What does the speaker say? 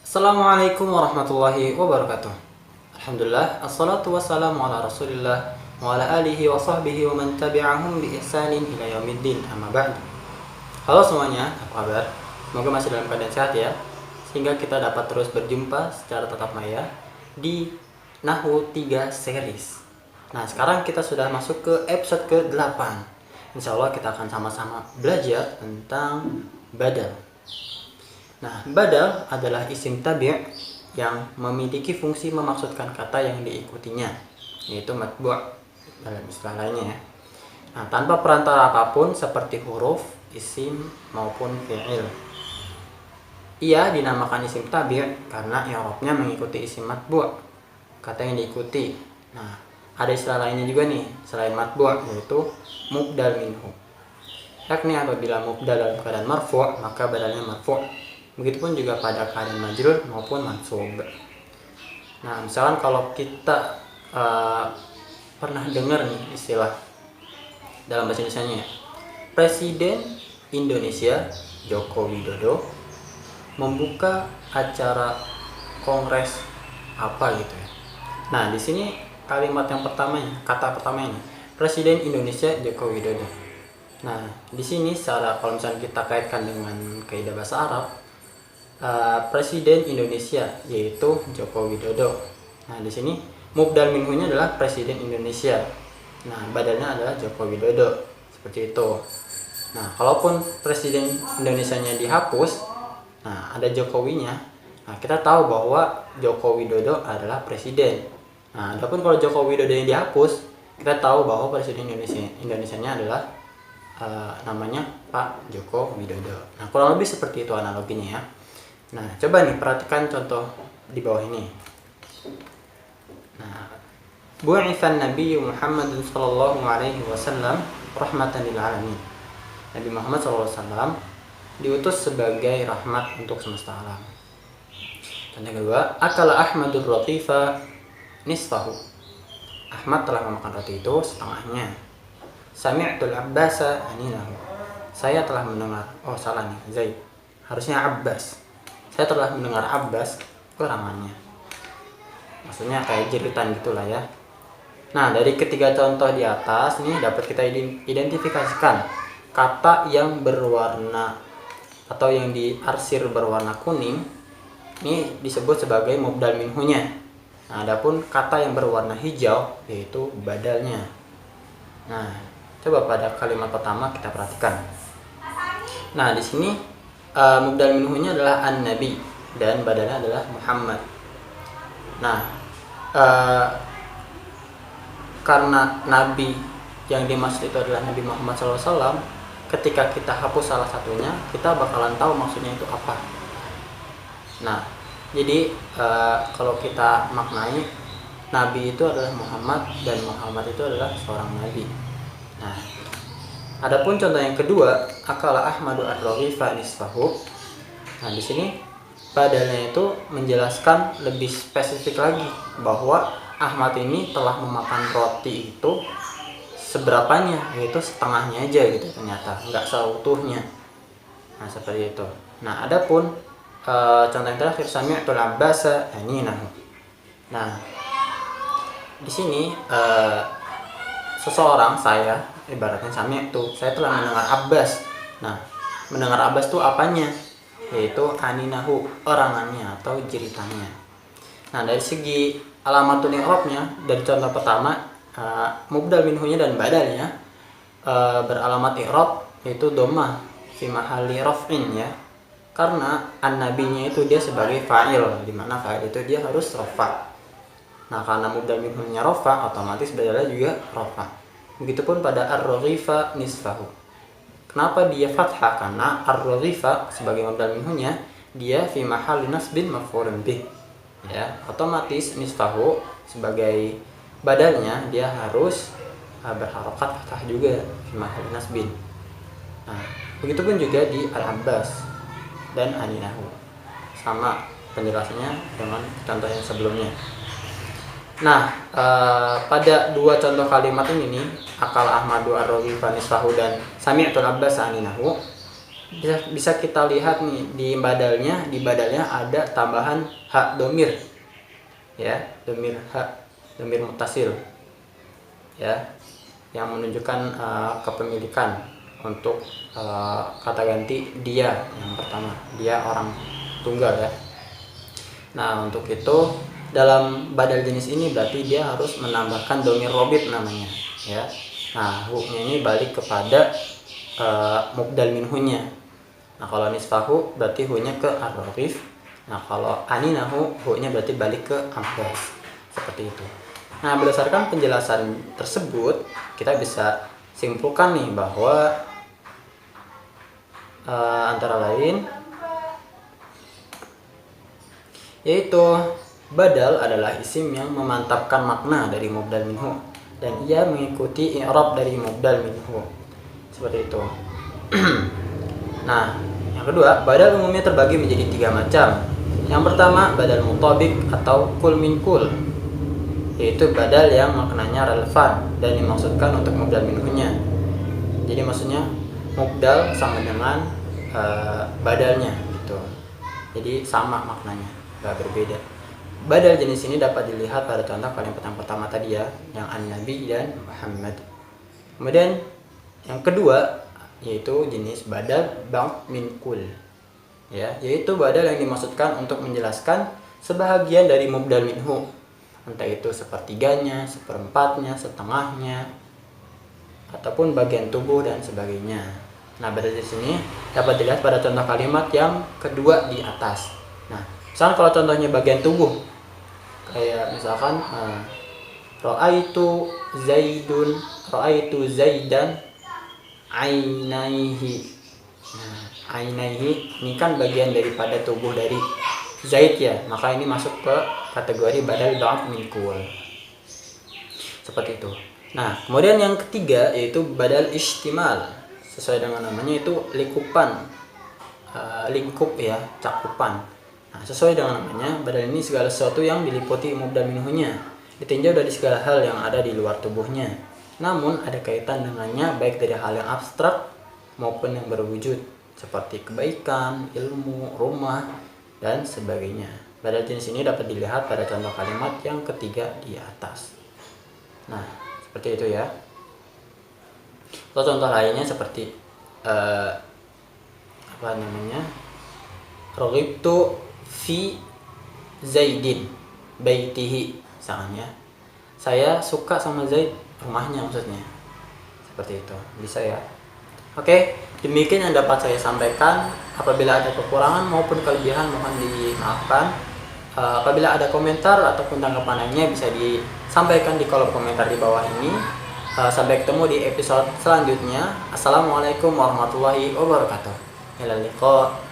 Assalamualaikum warahmatullahi wabarakatuh. Alhamdulillah, assalatu wassalamu ala rasulillah wa ala alihi wa sahbihi wa man tabi'ahum bi ihsanin ila yaumiddin, amma ba'du. Halo semuanya, apa kabar? Semoga masih dalam keadaan sehat ya, sehingga kita dapat terus berjumpa secara tatap maya di Nahwu 3 series. Nah, sekarang kita sudah masuk ke episode ke-8. Insya Allah kita akan sama-sama belajar tentang badal. Nah, badal adalah isim tabi' yang memiliki fungsi memaksudkan kata yang diikutinya, yaitu matbu' dalam istilah lainnya ya. Nah, tanpa perantara apapun seperti huruf, isim maupun fi'il. Ia dinamakan isim tabi' karena i'rabnya mengikuti isim matbu', kata yang diikuti. Nah, ada istilah lainnya juga nih selain matbu', yaitu mubdal minhu. Yakni apabila mubdal dalam keadaan marfu', maka badalnya marfu'. Begitupun juga pada keadaan majrur maupun mansub. Nah, misalkan kalau kita pernah dengar nih istilah dalam bahasa Indonesianya, Presiden Indonesia Joko Widodo membuka acara kongres apa gitu ya. Nah, di sini kalimat yang pertamanya, kata pertamanya, Presiden Indonesia Joko Widodo. Nah, di sini kalau misalnya kita kaitkan dengan kaidah bahasa Arab, Presiden Indonesia yaitu Joko Widodo. Nah, di sini mubdal minhunya adalah Presiden Indonesia. Nah, badalnya adalah Joko Widodo. Seperti itu. Nah, kalaupun Presiden Indonesianya dihapus, nah ada Jokowinya. Nah, kita tahu bahwa Joko Widodo adalah presiden. Nah, adapun kalau Joko Widodo yang dihapus, kita tahu bahwa Presiden Indonesianya adalah namanya Pak Joko Widodo. Nah, kurang lebih seperti itu analoginya ya. Nah, coba nih perhatikan contoh di bawah ini. Nah, bu'itsan Nabi Muhammad sallallahu alaihi wasallam rahmatan lil alamin. Nabi Muhammad sallallahu alaihi wasallam diutus sebagai rahmat untuk semesta alam. Contoh kedua, akala Ahmadur ratifa nisfahu. Ahmad telah memakan roti itu setengahnya. Sami'tul Abbasa aninahu. Saya telah mendengar, salah nih, Zaid. Harusnya Abbas. Saya telah mendengar Abbas kerangannya. Maksudnya kayak jeritan gitulah ya. Nah, dari ketiga contoh di atas nih dapat kita identifikasikan kata yang berwarna atau yang diarsir berwarna kuning ini disebut sebagai mubdal minhunya. Nah, adapun kata yang berwarna hijau yaitu badalnya. Nah, coba pada kalimat pertama kita perhatikan. Nah, di sini mubdal minhunya adalah an-nabi dan badalnya adalah Muhammad. Nah, karena nabi yang dimaksud itu adalah Nabi Muhammad SAW, ketika kita hapus salah satunya, kita bakalan tahu maksudnya itu apa. Nah, jadi kalau kita maknai, nabi itu adalah Muhammad dan Muhammad itu adalah seorang nabi. Nah, adapun contoh yang kedua, akala Ahmadu ar-raghifa nisfahu. Nah, di sini badalnya itu menjelaskan lebih spesifik lagi bahwa Ahmad ini telah memakan roti itu seberapanya, yaitu setengahnya aja gitu ternyata, nggak seutuhnya. Nah, seperti itu. Nah, adapun contoh yang terakhir, sami'tul Abbasa aninahu. Nah, di sini seseorang, saya ibaratnya saya telah mendengar Abbas. Nah, mendengar Abbas itu apanya? Yaitu aninahu, orangannya atau jeritannya. Nah, dari segi alamatul i'rabnya, dari contoh pertama, mubdal minhunya dan badalnya beralamat i'rab yaitu dhammah fi mahalli raf'in ya. Karena an-nabinya itu dia sebagai fa'il, di mana fa'il itu dia harus rafa'. Nah, karena mubdal minhunya rafa', otomatis badalnya juga rafa'. Begitupun pada ar-raghifa nisfahu. Kenapa dia fathah? Karena ar-raghifa sebagai mubdal minhunya dia fi mahalli nasbin maf'ulun bih. Ya, otomatis nisfahu sebagai badalnya dia harus berharokat fathah juga fi mahalli nasbin. Nah, begitupun juga di al-Abbas dan aninahu. Sama penjelasannya dengan contoh yang sebelumnya. Nah, pada dua contoh kalimat ini nih, akal Ahmadu ar-raghifa nisfahu dan sami'tul Abbas aninahu, bisa kita lihat nih di badalnya ada tambahan hak domir, ya, domir hak, domir mutasil, ya, yang menunjukkan kepemilikan untuk kata ganti dia yang pertama, dia orang tunggal ya. Nah untuk itu dalam badal jenis ini berarti dia harus menambahkan domir robit namanya, ya. Nah hu-nya ini balik kepada mubdal minhunya. Nah kalau nisfahu berarti hu-nya ke ar-rafif. Nah kalau aninahu hu-nya berarti balik ke ambas, seperti itu. Nah berdasarkan penjelasan tersebut kita bisa simpulkan nih bahwa antara lain yaitu badal adalah isim yang memantapkan makna dari mubdal minhu dan ia mengikuti i'rab dari mubdal minhu, seperti itu. Nah yang kedua, badal umumnya terbagi menjadi 3 macam. Yang pertama badal mutabik atau kul min kul, yaitu badal yang maknanya relevan dan dimaksudkan untuk mubdal minhunya. Jadi maksudnya mubdal sama dengan badalnya gitu, jadi sama maknanya, gak berbeda. Badal jenis ini dapat dilihat pada contoh kalimat yang pertama tadi ya, yang an-nabi dan Muhammad. Kemudian yang kedua yaitu jenis badal ba'd min kul, ya, yaitu badal yang dimaksudkan untuk menjelaskan sebahagian dari mubdal minhu, entah itu sepertiganya, seperempatnya, setengahnya, ataupun bagian tubuh dan sebagainya. Nah badal di sini dapat dilihat pada contoh kalimat yang kedua di atas. Nah misalkan kalau contohnya bagian tubuh, kayak misalkan ra'aitu zaidan ainaihi. Nah, ainaihi ini kan bagian daripada tubuh dari Zaid ya, maka ini masuk ke kategori badal ba'd min kul, seperti itu. Nah kemudian yang ketiga yaitu badal istimal, sesuai dengan namanya itu lingkupan, lingkup ya, cakupan. Nah sesuai dengan namanya, badal ini segala sesuatu yang diliputi mubdal minhunya, ditinjau dari segala hal yang ada di luar tubuhnya, namun ada kaitan dengannya baik dari hal yang abstrak maupun yang berwujud, seperti kebaikan, ilmu, rumah, dan sebagainya. Badal jenis ini dapat dilihat pada contoh kalimat yang ketiga di atas. Nah seperti itu ya. Atau contoh lainnya seperti raghibtu fi Zaidin baitihi, misalnya saya suka sama Zaid rumahnya, maksudnya seperti itu, bisa ya. Oke, demikian yang dapat saya sampaikan. Apabila ada kekurangan maupun kelebihan mohon dimaafkan. Apabila ada komentar ataupun tanggapan lainnya bisa disampaikan di kolom komentar di bawah ini. Sampai ketemu di episode selanjutnya. Assalamualaikum warahmatullahi wabarakatuh. Ilal liqa.